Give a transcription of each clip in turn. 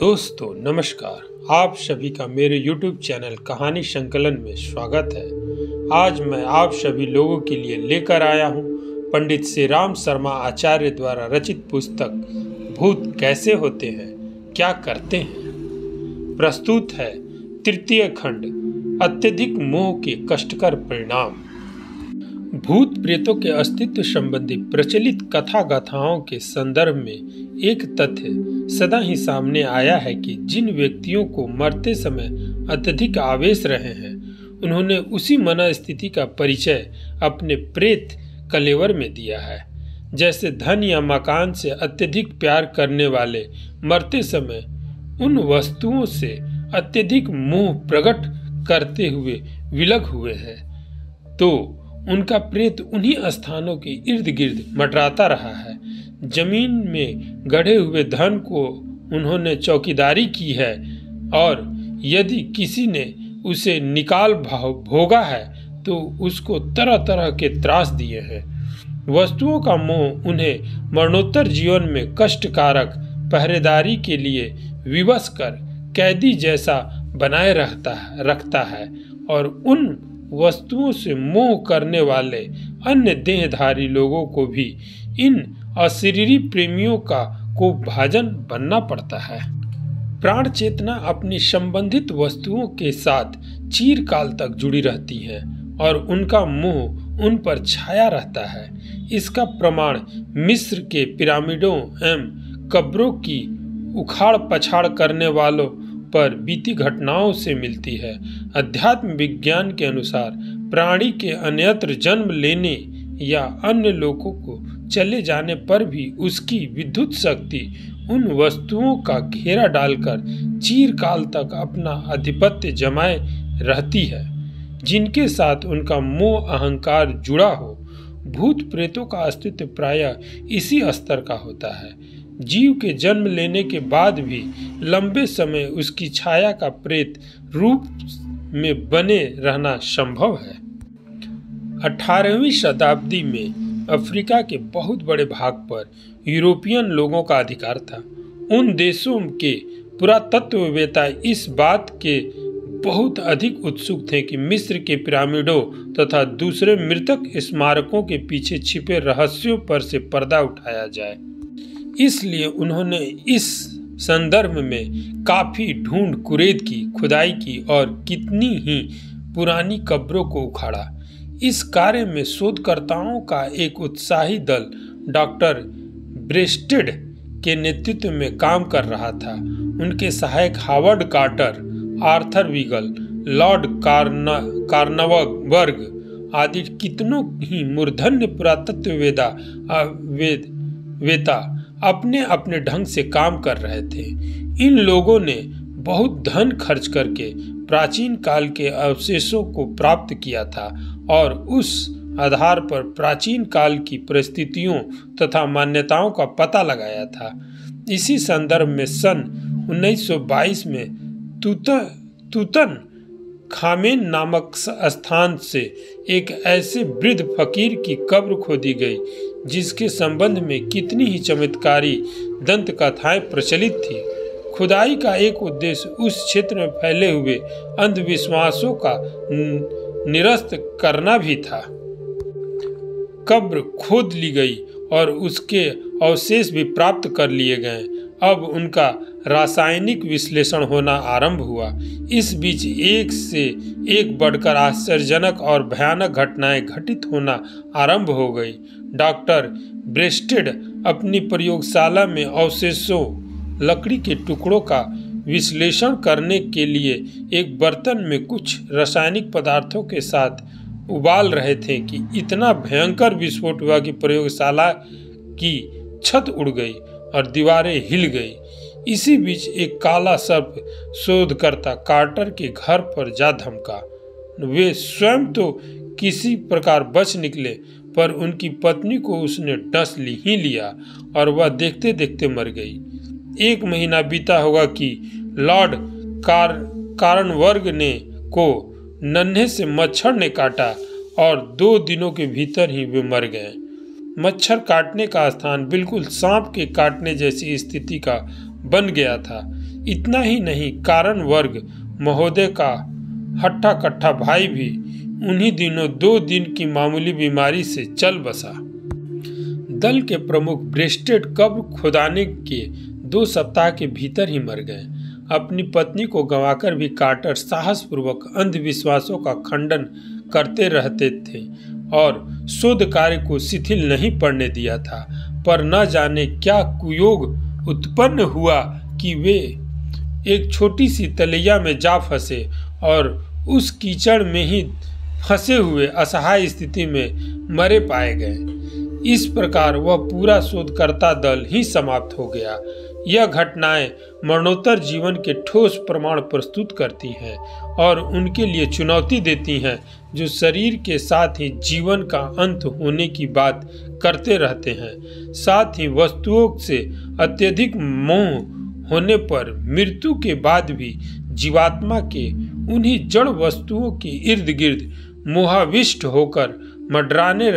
दोस्तों नमस्कार। आप सभी का मेरे YouTube चैनल कहानी संकलन में स्वागत है। आज मैं आप सभी लोगों के लिए लेकर आया हूँ पंडित श्री राम शर्मा आचार्य द्वारा रचित पुस्तक भूत कैसे होते हैं, क्या करते हैं। प्रस्तुत है तृतीय खंड, अत्यधिक मोह के कष्टकर परिणाम। भूत प्रेतों के अस्तित्व संबंधी प्रचलित कथा गाथाओं के संदर्भ में एक तथ्य सदा ही सामने आया है कि जिन व्यक्तियों को मरते समय अत्यधिक आवेश रहे हैं, उन्होंने उसी मनस्थिति का परिचय अपने प्रेत कलेवर में दिया है। जैसे धन या मकान से अत्यधिक प्यार करने वाले मरते समय उन वस्तुओं से अत्यधिक मोह प्रकट करते हुए विलग हुए हैं, तो उनका प्रेत उन्हीं स्थानों के इर्द गिर्द मंडराता रहा है। जमीन में गढ़े हुए धन को उन्होंने चौकीदारी की है, और यदि किसी ने उसे निकाल भोगा है तो उसको तरह तरह के त्रास दिए हैं। वस्तुओं का मोह उन्हें मरणोत्तर जीवन में कष्टकारक पहरेदारी के लिए विवश कर कैदी जैसा बनाए रखता है, और उन वस्तुओं से मोह करने वाले अन्य देहधारी लोगों को भी इन अशरीरी प्रेमियों को भाजन बनना पड़ता है। प्राण चेतना अपनी संबंधित वस्तुओं के साथ चिरकाल तक जुड़ी रहती है और उनका मोह उन पर छाया रहता है। इसका प्रमाण मिस्र के पिरामिडों एवं कब्रों की उखाड़ पछाड़ करने वालों पर बीती घटनाओं से मिलती है। अध्यात्म विज्ञान के अनुसार प्राणी के अन्यत्र जन्म लेने या अन्य लोगों को चले जाने पर भी उसकी विद्युत शक्ति उन वस्तुओं का घेरा डालकर चिरकाल तक अपना आधिपत्य जमाए रहती है जिनके साथ उनका मोह अहंकार जुड़ा हो। भूत प्रेतों का अस्तित्व प्रायः इसी स्तर का होता है। जीव के जन्म लेने के बाद भी लंबे समय उसकी छाया का प्रेत रूप में बने रहना संभव है। 18वीं शताब्दी में अफ्रीका के बहुत बड़े भाग पर यूरोपियन लोगों का अधिकार था। उन देशों के पुरातत्ववेत्ता इस बात के बहुत अधिक उत्सुक थे कि मिस्र के पिरामिडों तथा दूसरे मृतक स्मारकों के पीछे छिपे रहस्यों पर से पर्दा उठाया जाए। इसलिए उन्होंने इस संदर्भ में काफी ढूंढ कुरेद की, खुदाई की और कितनी ही पुरानी कब्रों को उखाड़ा। इस कार्य में शोधकर्ताओं का एक उत्साही दल डॉक्टर ब्रेस्टेड के नेतृत्व में काम कर रहा था। उनके सहायक Howard Carter, Arthur Weigall, Lord Carnarvon आदि कितनों ही मूर्धन्य पुरातत्ववेत्ता अपने अपने ढंग से काम कर रहे थे। इन लोगों ने बहुत धन खर्च करके प्राचीन काल के अवशेषों को प्राप्त किया था और उस आधार पर प्राचीन काल की परिस्थितियों तथा मान्यताओं का पता लगाया था। इसी संदर्भ में सन 1922 में तूतन खामेन नामक स्थान से एक ऐसे वृद्ध फकीर की कब्र खोदी गई जिसके संबंध में कितनी ही चमत्कारी दंत कथाएं प्रचलित थी। खुदाई का एक उद्देश्य उस क्षेत्र में फैले हुए अंधविश्वासों का निरस्त करना भी था। कब्र खोद ली गई और उसके अवशेष भी प्राप्त कर लिए गए। अब उनका रासायनिक विश्लेषण होना आरंभ हुआ। इस बीच एक से एक बढ़कर आश्चर्यजनक और भयानक घटनाएं घटित होना आरंभ हो गई। डॉक्टर ब्रेस्टेड अपनी प्रयोगशाला में अवशेषों, लकड़ी के टुकड़ों का विश्लेषण करने के लिए एक बर्तन में कुछ रासायनिक पदार्थों के साथ उबाल रहे थे कि इतना भयंकर विस्फोट हुआ कि प्रयोगशाला की छत उड़ गई और दीवारें हिल गई। इसी बीच एक काला सर्प शोधकर्ता कार्टर के घर पर जा धमका। वे स्वयं तो किसी प्रकार बच निकले, पर उनकी पत्नी को उसने डस ही लिया और वह देखते देखते मर गई। 1 महीना बीता होगा कि लॉर्ड कार्नवर्ग को नन्हे से मच्छर ने काटा और 2 दिनों के भीतर ही वे मर गए। मच्छर काटने का स्थान बिल्कुल सांप के काटने जैसी स्थिति का बन गया था। इतना ही नहीं, कारण वर्ग महोदय का हट्ठा कट्ठा भाई भी उन्हीं दिनों 2 दिन की मामूली बीमारी से चल बसा। दल के प्रमुख ब्रेस्टेड कब्र खुदाने के 2 सप्ताह के भीतर ही मर गए। अपनी पत्नी को गंवाकर भी कार्टर साहसपूर्वक अंधविश्वासों का खंडन करते रहते थे और शोध कार्य को शिथिल नहीं पड़ने दिया था। पर न जाने क्या कुयोग उत्पन्न हुआ कि वे एक छोटी सी तलैया में जा फंसे और उस कीचड़ में ही फंसे हुए असहाय स्थिति में मरे पाए गए। इस प्रकार वह पूरा शोधकर्ता दल ही समाप्त हो गया। यह घटनाएं मरणोत्तर जीवन के ठोस प्रमाण प्रस्तुत करती हैं और उनके लिए चुनौती देती हैं जो शरीर के साथ ही जीवन का अंत होने की बात करते रहते हैं। साथ ही वस्तुओं से अत्यधिक मोह होने पर मृत्यु के बाद भी जीवात्मा के उन्हीं जड़ वस्तुओं के इर्द गिर्द मोहाविष्ट होकर मंडराते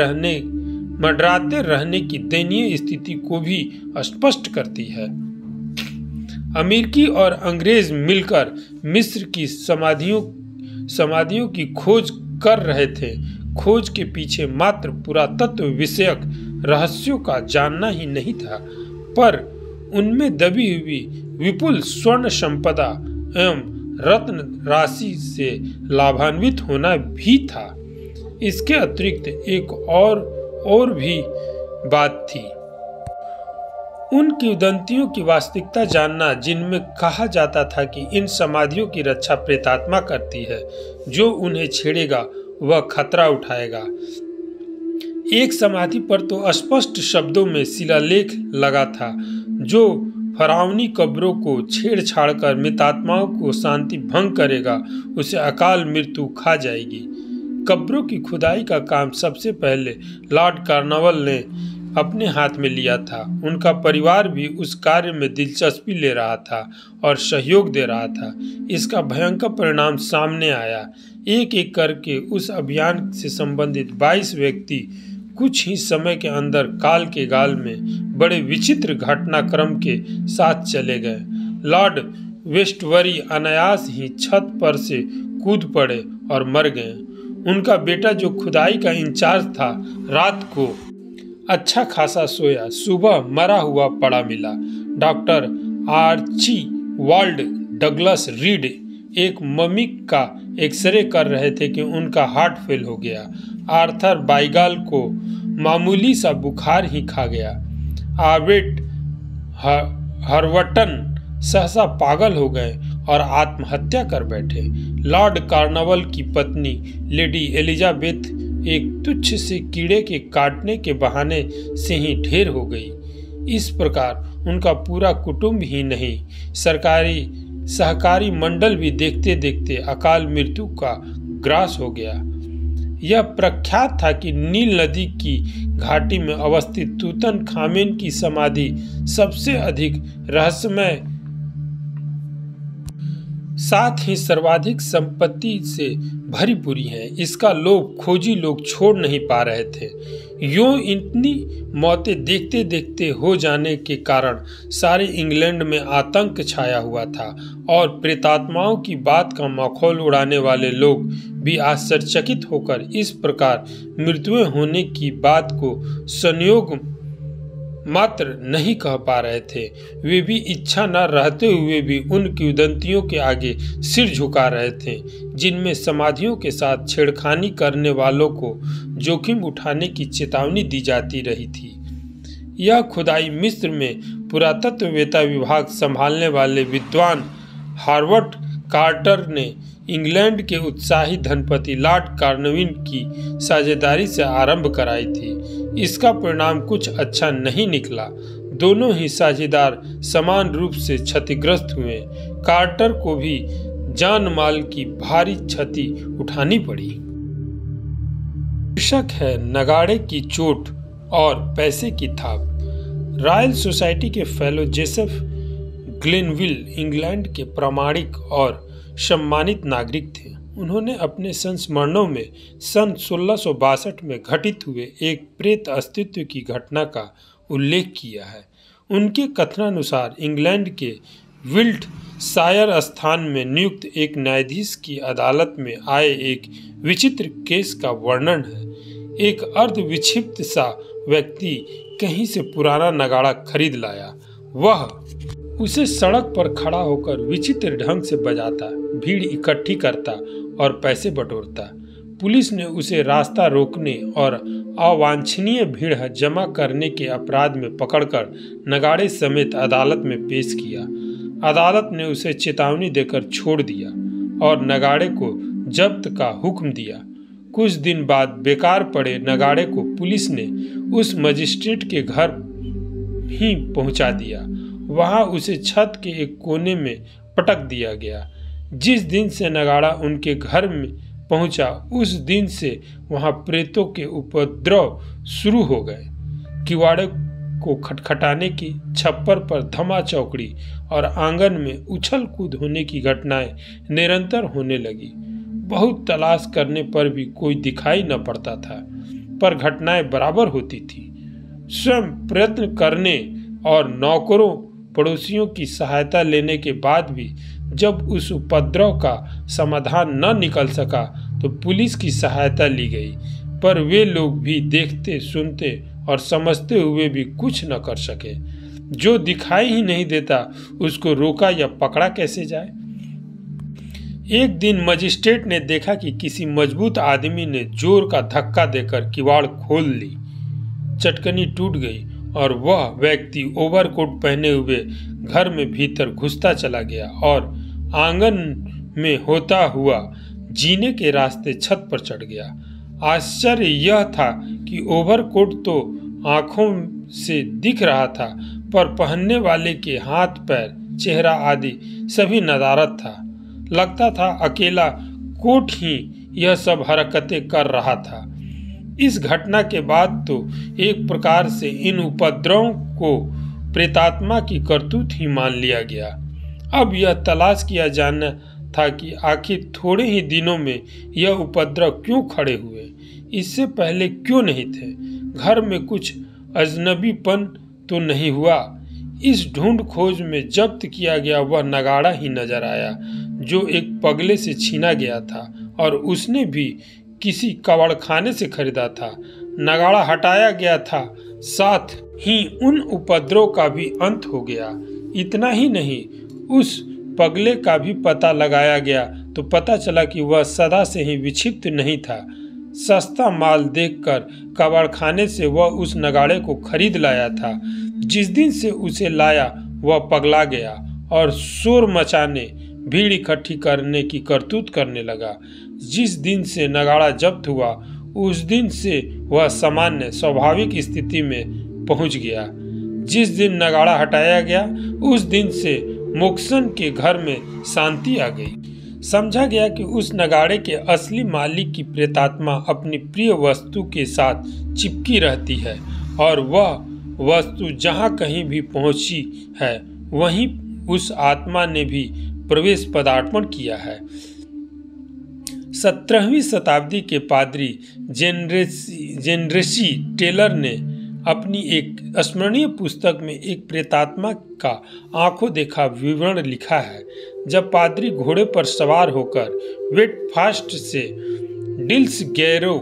रहने की दयनीय स्थिति को भी स्पष्ट करती है। अमेरिकी और अंग्रेज मिलकर मिस्र की समाधियों की खोज कर रहे थे। खोज के पीछे मात्र पुरातत्व विषयक रहस्यों का जानना ही नहीं था, पर उनमें दबी हुई विपुल स्वर्ण संपदा एवं रत्न राशि से लाभान्वित होना भी था। इसके अतिरिक्त एक और भी बात थी, उन किंवदंतियों की वास्तविकता जानना जिनमें कहा जाता था कि इन समाधियों की रक्षा प्रेतात्मा करती है, जो उन्हें छेड़ेगा वह खतरा उठाएगा। एक समाधि पर तो स्पष्ट शब्दों में शिलालेख लगा था, जो फरावनी कब्रों को छेड़छाड़ कर मृतात्माओं को शांति भंग करेगा उसे अकाल मृत्यु खा जाएगी। कब्रों की खुदाई का काम सबसे पहले लॉर्ड कार्नवाल ने अपने हाथ में लिया था। उनका परिवार भी उस कार्य में दिलचस्पी ले रहा था और सहयोग दे रहा था। इसका भयंकर परिणाम सामने आया। एक एक करके उस अभियान से संबंधित 22 व्यक्ति कुछ ही समय के अंदर काल के गाल में बड़े विचित्र घटनाक्रम के साथ चले गए। लॉर्ड वेस्टवरी अनायास ही छत पर से कूद पड़े और मर गए। उनका बेटा जो खुदाई का इंचार्ज था, रात को अच्छा खासा सोया, सुबह मरा हुआ पड़ा मिला। डॉक्टर आर्चीबाल्ड डगलस रीड एक मम्मी का एक्सरे कर रहे थे कि उनका हार्ट फेल हो गया। आर्थर बाइगाल को मामूली सा बुखार ही खा गया। आर्वेट हर्वटन सहसा पागल हो गए और आत्महत्या कर बैठे। लॉर्ड कार्नवाल की पत्नी लेडी एलिजाबेथ एक तुच्छ से कीड़े के काटने के बहाने से ही ढेर हो गई। इस प्रकार उनका पूरा कुटुंब ही नहीं, सहकारी मंडल भी देखते देखते अकाल मृत्यु का ग्रास हो गया। यह प्रख्यात था कि नील नदी की घाटी में अवस्थित तूतनखामेन की समाधि सबसे अधिक रहस्यमय, साथ ही सर्वाधिक संपत्ति से भरी पूरी है। इसका लोभ खोजी लोग छोड़ नहीं पा रहे थे। यूं इतनी मौतें देखते देखते हो जाने के कारण सारे इंग्लैंड में आतंक छाया हुआ था और प्रेतात्माओं की बात का मखौल उड़ाने वाले लोग भी आश्चर्यचकित होकर इस प्रकार मृत्युएं होने की बात को संयोग मात्र नहीं कह पा रहे थे। वे भी इच्छा न रहते हुए भी उन किंवदंतियों के आगे सिर झुका रहे थे, जिनमें समाधियों के साथ छेड़खानी करने वालों को जोखिम उठाने की चेतावनी दी जाती रही थी। यह खुदाई मिस्र में पुरातत्ववेत्ता विभाग संभालने वाले विद्वान हार्वर्ड कार्टर ने इंग्लैंड के उत्साही धनपति लॉर्ड कार्नवाल की साझेदारी से आरंभ कराई थी। इसका परिणाम कुछ अच्छा नहीं निकला। दोनों ही साझेदार समान रूप से क्षतिग्रस्त हुए। कार्टर को भी जान माल की भारी क्षति उठानी पड़ी। शीर्षक है नगाड़े की चोट और पैसे की थाप। रॉयल सोसाइटी के फेलो जोसेफ ग्लेनविल इंग्लैंड के प्रामाणिक और सम्मानित नागरिक थे। उन्होंने अपने संस्मरणों में सन 1662 में घटित हुए एक प्रेत अस्तित्व की घटना का उल्लेख किया है। उनके कथनानुसार इंग्लैंड के विल्टशायर स्थान में नियुक्त एक न्यायाधीश की अदालत में आए एक विचित्र केस का वर्णन है। एक अर्ध विक्षिप्त सा व्यक्ति कहीं से पुराना नगाड़ा खरीद लाया। वह उसे सड़क पर खड़ा होकर विचित्र ढंग से बजाता, भीड़ इकट्ठी करता और पैसे बटोरता। पुलिस ने उसे रास्ता रोकने और अवांछनीय भीड़ जमा करने के अपराध में पकड़कर नगाड़े समेत अदालत में पेश किया। अदालत ने उसे चेतावनी देकर छोड़ दिया और नगाड़े को जब्त का हुक्म दिया। कुछ दिन बाद बेकार पड़े नगाड़े को पुलिस ने उस मजिस्ट्रेट के घर ही पहुंचा दिया। वहां उसे छत के एक कोने में पटक दिया गया। जिस दिन से नगाड़ा उनके घर में पहुंचा, उस दिन से वहां प्रेतों के उपद्रव शुरू हो गए। किवाड़े को खटखटाने की, छप्पर पर धमा चौकड़ी और आंगन में उछल कूद होने की घटनाएं निरंतर होने लगी। बहुत तलाश करने पर भी कोई दिखाई न पड़ता था, पर घटनाएं बराबर होती थी। स्वयं प्रयत्न करने और नौकरों पड़ोसियों की सहायता लेने के बाद भी जब उस उपद्रव का समाधान न निकल सका तो पुलिस की सहायता ली गई, पर वे लोग भी देखते, सुनते और समझते हुए भी कुछ न कर सके। जो दिखाई ही नहीं देता उसको रोका या पकड़ा कैसे जाए। एक दिन मजिस्ट्रेट ने देखा कि किसी मजबूत आदमी ने जोर का धक्का देकर किवाड़ खोल ली। चटकनी टूट गई और वह व्यक्ति ओवरकोट पहने हुए घर में भीतर घुसता चला गया और आंगन में होता हुआ जीने के रास्ते छत पर चढ़ गया। आश्चर्य यह था कि ओवरकोट तो आंखों से दिख रहा था, पर पहनने वाले के हाथ, पैर, चेहरा आदि सभी नदारद था। लगता था अकेला कोट ही यह सब हरकतें कर रहा था। इस घटना के बाद तो एक प्रकार से इन उपद्रवों को प्रेतात्मा की करतूत ही मान लिया गया। अब यह तलाश किया जाना था कि आखिर थोड़े ही दिनों में यह उपद्रव क्यों खड़े हुए, इससे पहले क्यों नहीं थे। घर में कुछ अजनबीपन तो नहीं हुआ। इस ढूंढ खोज में जब्त किया गया वह नगाड़ा ही नजर आया जो एक पगले से छीना गया था और उसने भी किसी कबाड़खाने से खरीदा था। नगाड़ा हटाया गया था, साथ ही उन उपद्रव का भी अंत हो गया। इतना ही नहीं, उस पगले का भी पता लगाया गया तो पता चला कि वह सदा से ही विक्षिप्त नहीं था। सस्ता माल देखकर कबाड़खाने से वह उस नगाड़े को खरीद लाया था। जिस दिन से उसे लाया वह पगला गया और शोर मचाने, भीड़ इकट्ठी करने की करतूत करने लगा। जिस दिन से नगाड़ा जब्त हुआ उस दिन से वह सामान्य स्वाभाविक स्थिति में पहुंच गया। जिस दिन नगाड़ा हटाया गया उस दिन से मोक्सन के घर में शांति आ गई। समझा गया कि उस नगाड़े के असली मालिक की प्रेतात्मा अपनी प्रिय वस्तु के साथ चिपकी रहती है और वह वस्तु जहाँ कहीं भी पहुँची है वहीं उस आत्मा ने भी प्रवेश पदार्पण किया है। 17वीं शताब्दी के पादरी जेनरेसी टेलर ने अपनी एक स्मरणीय पुस्तक में एक प्रेतात्मा का आंखों देखा विवरण लिखा है। जब पादरी घोड़े पर सवार होकर वेटफास्ट से डिल्सगैरो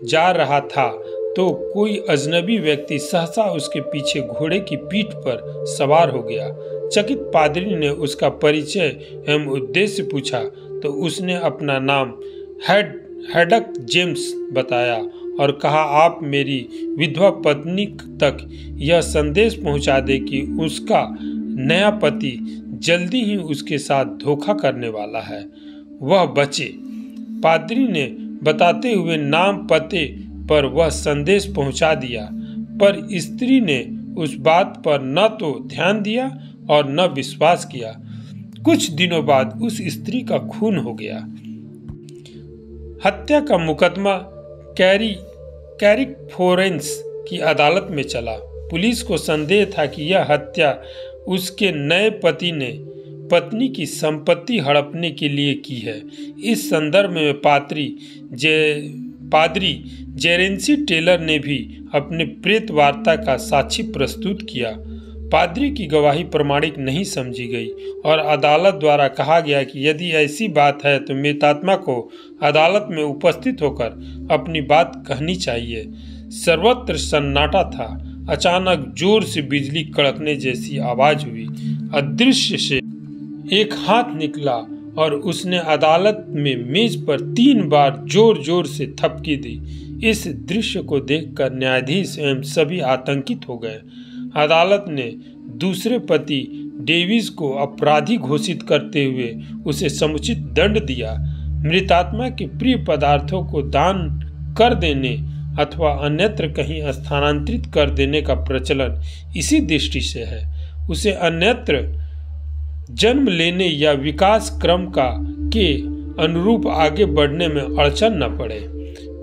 जा रहा था तो कोई अजनबी व्यक्ति सहसा उसके पीछे घोड़े की पीठ पर सवार हो गया। चकित पादरी ने उसका परिचय एवं उद्देश्य पूछा तो उसने अपना नाम हैडक जेम्स बताया और कहा, आप मेरी विधवा पत्नी तक यह संदेश पहुंचा दे कि उसका नया पति जल्दी ही उसके साथ धोखा करने वाला है, वह बचे। पादरी ने बताते हुए नाम पते पर वह संदेश पहुंचा दिया, पर स्त्री ने उस बात पर न तो ध्यान दिया और न विश्वास किया। कुछ दिनों बाद उस स्त्री का खून हो गया। हत्या का मुकदमा कैरिकफोरेंस की अदालत में चला। पुलिस को संदेह था कि यह हत्या उसके नए पति ने पत्नी की संपत्ति हड़पने के लिए की है। इस संदर्भ में पादरी जेरेंसी टेलर ने भी अपने प्रेत वार्ता का साक्ष्य प्रस्तुत किया। पादरी की गवाही प्रमाणिक नहीं समझी गई और अदालत द्वारा कहा गया कि यदि ऐसी बात है तो मृतात्मा को अदालत में उपस्थित होकर अपनी बात कहनी चाहिए। सर्वत्र सन्नाटा था। अचानक जोर से बिजली कड़कने जैसी आवाज हुई। अदृश्य से एक हाथ निकला और उसने अदालत में मेज पर 3 बार जोर जोर से थपकी दी। इस दृश्य को देखकर न्यायाधीश एवं सभी आतंकित हो गए। अदालत ने दूसरे पति डेविस को अपराधी घोषित करते हुए उसे समुचित दंड दिया। मृतात्मा के प्रिय पदार्थों को दान कर देने अथवा अन्यत्र कहीं स्थानांतरित कर देने का प्रचलन इसी दृष्टि से है। उसे अन्यत्र जन्म लेने या विकास क्रम के अनुरूप आगे बढ़ने में अड़चन न पड़े।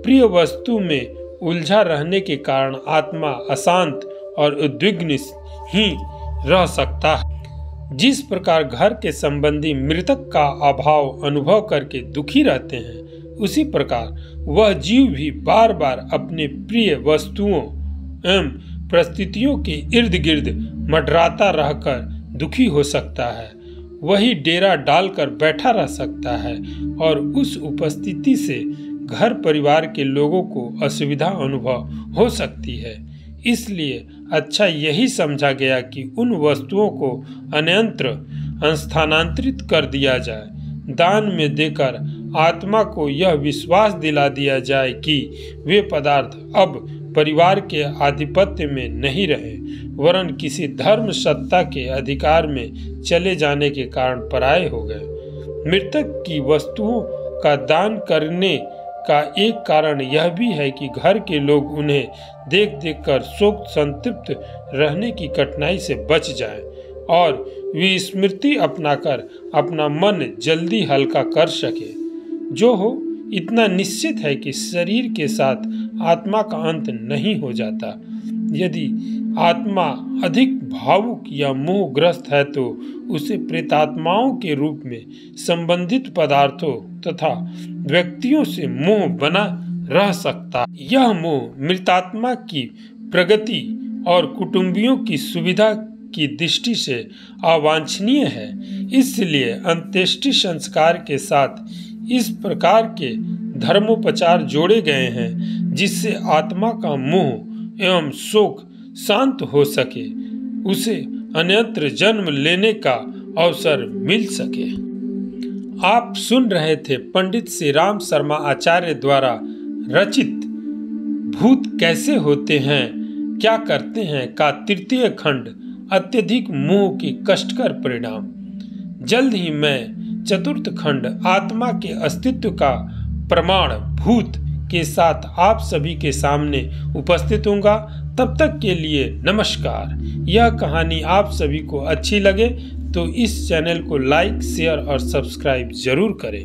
प्रिय वस्तु में उलझा रहने के कारण आत्मा अशांत और उद्विग्न ही रह सकता है। जिस प्रकार घर के संबंधी मृतक का अभाव अनुभव करके दुखी रहते हैं, उसी प्रकार वह जीव भी बार बार अपने प्रिय वस्तुओं एवं परिस्थितियों के इर्द गिर्द मंडराता रहकर दुखी हो सकता है। वही डेरा डालकर बैठा रह सकता है और उस उपस्थिति से घर परिवार के लोगों को असुविधा अनुभव हो सकती है। इसलिए अच्छा यही समझा गया कि उन वस्तुओं को अन्यत्र स्थानांतरित कर दिया जाए। दान में देकर आत्मा को यह विश्वास दिला दिया जाए कि वे पदार्थ अब परिवार के आधिपत्य में नहीं रहे, वरन किसी धर्म सत्ता के अधिकार में चले जाने के कारण पराये हो गए। मृतक की वस्तुओं का दान करने का एक कारण यह भी है कि घर के लोग उन्हें देख देख कर शोक संतृप्त रहने की कठिनाई से बच जाएं और विस्मृति अपनाकर अपना मन जल्दी हल्का कर सके। जो हो, इतना निश्चित है कि शरीर के साथ आत्मा का अंत नहीं हो जाता। यदि आत्मा अधिक भावुक या मोहग्रस्त है तो उसे प्रेतात्माओं के रूप में संबंधित पदार्थों तथा व्यक्तियों से मोह बना रह सकता। यह मोह मृतात्मा की प्रगति और कुटुंबियों की सुविधा की दृष्टि से अवांछनीय है। इसलिए अंत्येष्टि संस्कार के साथ इस प्रकार के धर्मोपचार जोड़े गए हैं जिससे आत्मा का मोह एवं शोक शांत हो सके, उसे अन्यत्र जन्म लेने का अवसर मिल सके। आप सुन रहे थे पंडित श्री राम शर्मा आचार्य द्वारा रचित भूत कैसे होते हैं क्या करते हैं का 3य खंड, अत्यधिक मोह के कष्टकर परिणाम। जल्द ही मैं 4th खंड, आत्मा के अस्तित्व का प्रमाण भूत के साथ आप सभी के सामने उपस्थित होऊंगा। तब तक के लिए नमस्कार। यह कहानी आप सभी को अच्छी लगे तो इस चैनल को लाइक, शेयर और सब्सक्राइब जरूर करें।